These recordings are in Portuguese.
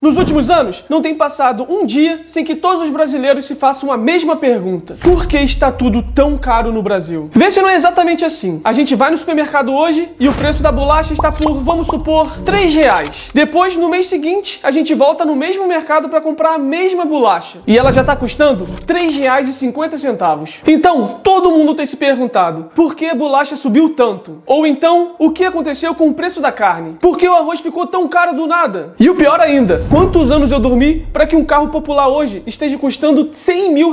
Nos últimos anos, não tem passado um dia sem que todos os brasileiros se façam a mesma pergunta: por que está tudo tão caro no Brasil? Vê se não é exatamente assim. A gente vai no supermercado hoje e o preço da bolacha está por, vamos supor, R$3. Depois, no mês seguinte, a gente volta no mesmo mercado para comprar a mesma bolacha e ela já está custando R$3,50. Então, todo mundo tem se perguntado: por que a bolacha subiu tanto? Ou então, o que aconteceu com o preço da carne? Por que o arroz ficou tão caro do nada? E o pior ainda, quantos anos eu dormi para que um carro popular hoje esteja custando R$100 mil?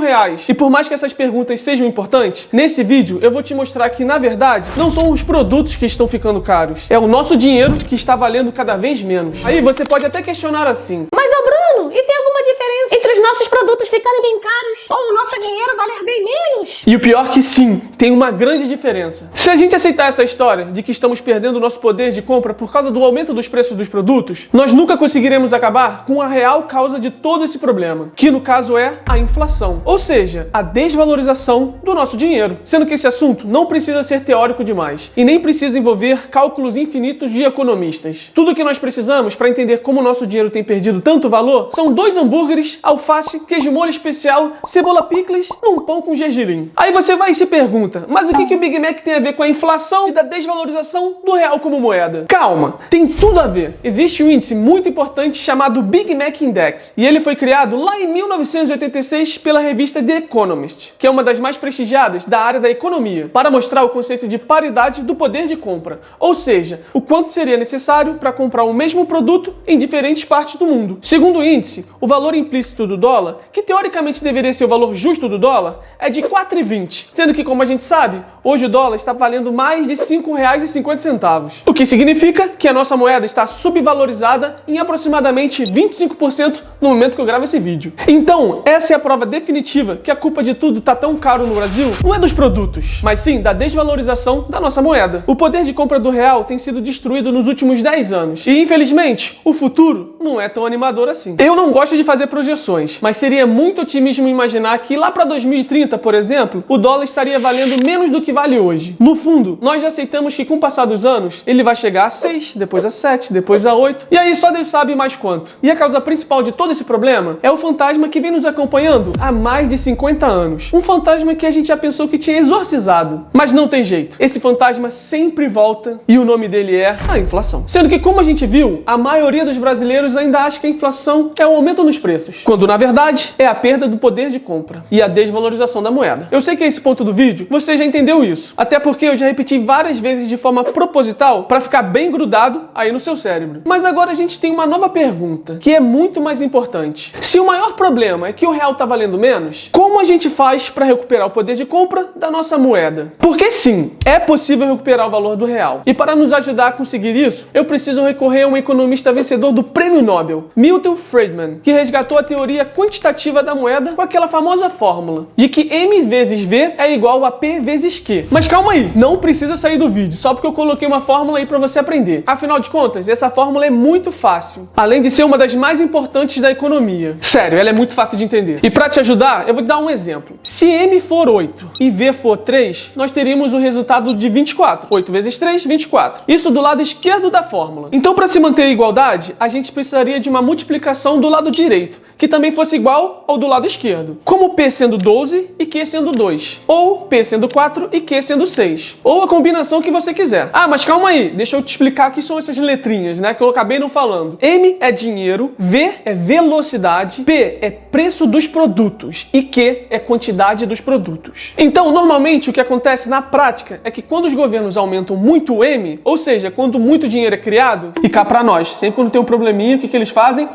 E por mais que essas perguntas sejam importantes, nesse vídeo eu vou te mostrar que, na verdade, não são os produtos que estão ficando caros, é o nosso dinheiro que está valendo cada vez menos. Aí você pode até questionar assim: mas, ô Bruno, e tem alguma diferença entre os nossos produtos ficarem bem caros ou o nosso dinheiro valer bem menos? E o pior que sim, tem uma grande diferença. Se a gente aceitar essa história de que estamos perdendo o nosso poder de compra por causa do aumento dos preços dos produtos, nós nunca conseguiremos acabar com a real causa de todo esse problema, que no caso é a inflação, ou seja, a desvalorização do nosso dinheiro. Sendo que esse assunto não precisa ser teórico demais e nem precisa envolver cálculos infinitos de economistas. Tudo que nós precisamos para entender como o nosso dinheiro tem perdido tanto valor são 2 hambúrgueres, alface, queijo molho especial, cebola picles, num pão com gergelim. Aí você vai e se pergunta: mas o que o Big Mac tem a ver com a inflação e da desvalorização do real como moeda? Calma, tem tudo a ver. Existe um índice muito importante chamado Big Mac Index, e ele foi criado lá em 1986 pela revista The Economist, que é uma das mais prestigiadas da área da economia, para mostrar o conceito de paridade do poder de compra, ou seja, o quanto seria necessário para comprar o mesmo produto em diferentes partes do mundo. Segundo o índice, o valor implícito do dólar, que teoricamente deveria ser o valor justo do dólar, é de 4,20, sendo que, como a gente sabe, hoje o dólar está valendo mais de R$5,50, o que significa que a nossa moeda está subvalorizada em aproximadamente 25% no momento que eu gravo esse vídeo. Então, essa é a prova definitiva que a culpa de tudo tá tão caro no Brasil não é dos produtos, mas sim da desvalorização da nossa moeda. O poder de compra do real tem sido destruído nos últimos 10 anos e, infelizmente, o futuro não é tão animador assim. Eu não gosto de fazer projeções, mas seria muito otimismo imaginar que lá para 2030, por exemplo, o dólar estaria valendo menos do que vale hoje. No fundo, nós já aceitamos que com o passar dos anos, ele vai chegar a 6, depois a 7, depois a 8, e aí só Deus sabe mais quanto. E a causa principal de todo esse problema é o fantasma que vem nos acompanhando há mais de 50 anos. Um fantasma que a gente já pensou que tinha exorcizado, mas não tem jeito. Esse fantasma sempre volta e o nome dele é a inflação. Sendo que, como a gente viu, a maioria dos brasileiros ainda acha que a inflação é o aumento nos preços, quando na verdade é a perda do poder de compra e a desvalorização da moeda. Eu sei que esse ponto do vídeo você já entendeu isso, até porque eu já repeti várias vezes de forma proposital para ficar bem grudado aí no seu cérebro. Mas agora a gente tem uma nova pergunta, que é muito mais importante. Se o maior problema é que o real tá valendo menos, como a gente faz para recuperar o poder de compra da nossa moeda? Porque sim, é possível recuperar o valor do real. E para nos ajudar a conseguir isso, eu preciso recorrer a um economista vencedor do Prêmio Nobel, Milton Friedman, que resgatou a teoria quantitativa da moeda com aquela famosa fórmula de que M vezes V é igual a P vezes Q. Mas calma aí, não precisa sair do vídeo só porque eu coloquei uma fórmula aí para você aprender. Afinal de contas, essa fórmula é muito fácil, além de ser uma das mais importantes da economia. Sério, ela é muito fácil de entender. E para te ajudar, eu vou te dar um exemplo. Se M for 8 e V for 3, nós teríamos o resultado de 24. 8 vezes 3, 24. Isso do lado esquerdo da fórmula. Então, para se manter a igualdade, a gente precisaria de uma multiplicação do lado direito, que também fosse igual ao do lado esquerdo. Como P sendo 12 e Q sendo 2. Ou P sendo 4 e Q sendo 6. Ou a combinação que você quiser. Ah, mas calma aí, deixa eu te explicar o que são essas letrinhas, né, que eu acabei não falando. M é dinheiro, V é velocidade, P é preço dos produtos e Q é quantidade dos produtos. Então, normalmente, o que acontece na prática é que quando os governos aumentam muito o M, ou seja, quando muito dinheiro é criado, e cá pra nós, sempre quando tem um probleminha, o que eles fazem?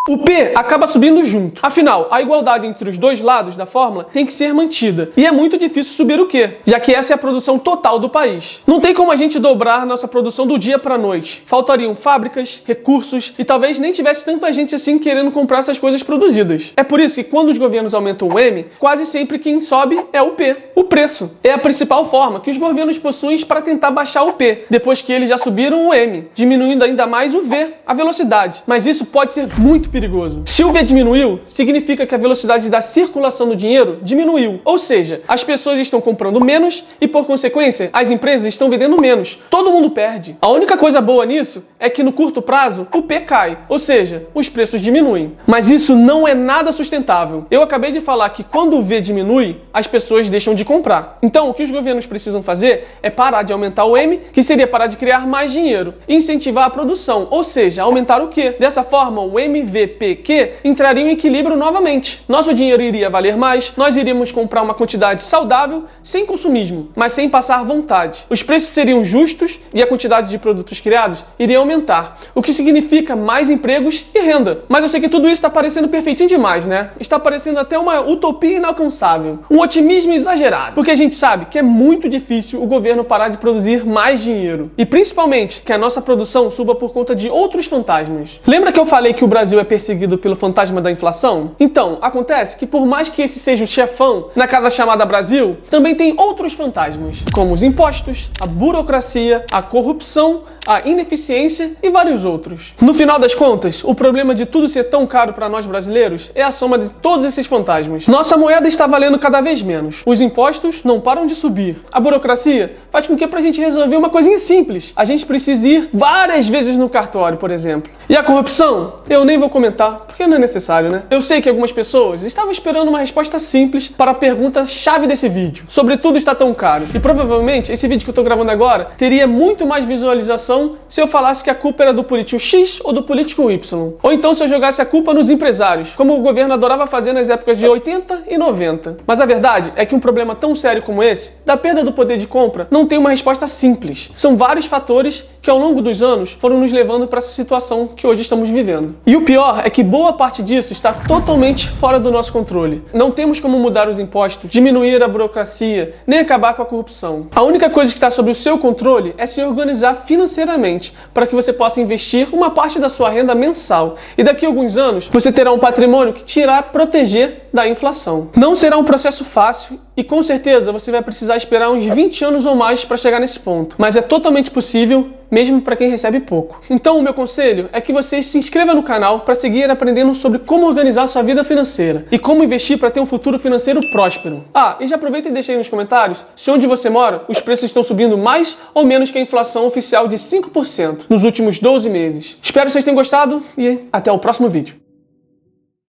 O P acaba subindo junto. Afinal, a igualdade entre os dois lados da fórmula tem que ser mantida. E é muito difícil subir o Q, já que essa é a produção total do país. Não tem como a gente dobrar nossa produção do dia para a noite. Faltariam fábricas, recursos e talvez nem tivesse tanta gente assim querendo comprar essas coisas produzidas. É por isso que quando os governos aumentam o M, quase sempre quem sobe é o P, o preço. É a principal forma que os governos possuem para tentar baixar o P, depois que eles já subiram o M, diminuindo ainda mais o V, a velocidade. Mas isso pode ser muito perigoso. Se o V diminuiu, significa que a velocidade da circulação do dinheiro diminuiu. Ou seja, as pessoas estão comprando menos e, por consequência, as empresas estão vendendo menos. Todo mundo perde. A única coisa boa nisso é que no curto prazo o P cai, ou seja, os preços diminuem. Mas isso não é nada sustentável. Eu acabei de falar que quando o V diminui, as pessoas deixam de comprar. Então, o que os governos precisam fazer é parar de aumentar o M, que seria parar de criar mais dinheiro, e incentivar a produção, ou seja, aumentar o Q. Dessa forma, o MVPQ entraria em equilíbrio novamente. Nosso dinheiro iria valer mais, nós iríamos comprar uma quantidade saudável, sem consumismo, mas sem passar vontade. Os preços seriam justos e a quantidade de produtos criados iria aumentar, o que significa mais empregos e renda. Mas eu sei que tudo isso está parecendo perfeitinho demais, né? Está parecendo até uma utopia inalcançável, um otimismo exagerado, porque a gente sabe que é muito difícil o governo parar de produzir mais dinheiro, e principalmente que a nossa produção suba por conta de outros fantasmas. Lembra que eu falei que o Brasil é perseguido pelo fantasma da inflação? Então, acontece que por mais que esse seja o chefão na casa chamada Brasil, também tem outros fantasmas, como os impostos, a burocracia, a corrupção, a ineficiência e vários outros. No final das contas, o problema de tudo ser tão caro para nós brasileiros é a soma de todos esses fantasmas. Nossa moeda está valendo cada vez menos. Os impostos não param de subir. A burocracia faz com que pra gente resolver uma coisinha simples, a gente precise ir várias vezes no cartório, por exemplo. E a corrupção? Eu nem vou comentar, porque não é necessário, né? Eu sei que algumas pessoas estavam esperando uma resposta simples para a pergunta-chave desse vídeo. Sobre tudo está tão caro. E provavelmente esse vídeo que eu tô gravando agora teria muito mais visualização se eu falasse que a culpa era do político X ou do político Y. Ou então se eu jogasse a culpa nos empresários, como o governo adorava fazer nas épocas de 80 e 90. Mas a verdade é que um problema tão sério como esse, da perda do poder de compra, não tem uma resposta simples. São vários fatores que ao longo dos anos foram nos levando para essa situação que hoje estamos vivendo. E o pior é que boa parte disso está totalmente fora do nosso controle. Não temos como mudar os impostos, diminuir a burocracia, nem acabar com a corrupção. A única coisa que está sob o seu controle é se organizar financeiramente, para que você possa investir uma parte da sua renda mensal. E daqui a alguns anos, você terá um patrimônio que te irá proteger da inflação. Não será um processo fácil e com certeza você vai precisar esperar uns 20 anos ou mais para chegar nesse ponto. Mas é totalmente possível, mesmo para quem recebe pouco. Então o meu conselho é que você se inscreva no canal para seguir aprendendo sobre como organizar sua vida financeira e como investir para ter um futuro financeiro próspero. Ah, e já aproveita e deixa aí nos comentários se onde você mora os preços estão subindo mais ou menos que a inflação oficial de 5% nos últimos 12 meses. Espero que vocês tenham gostado e até o próximo vídeo.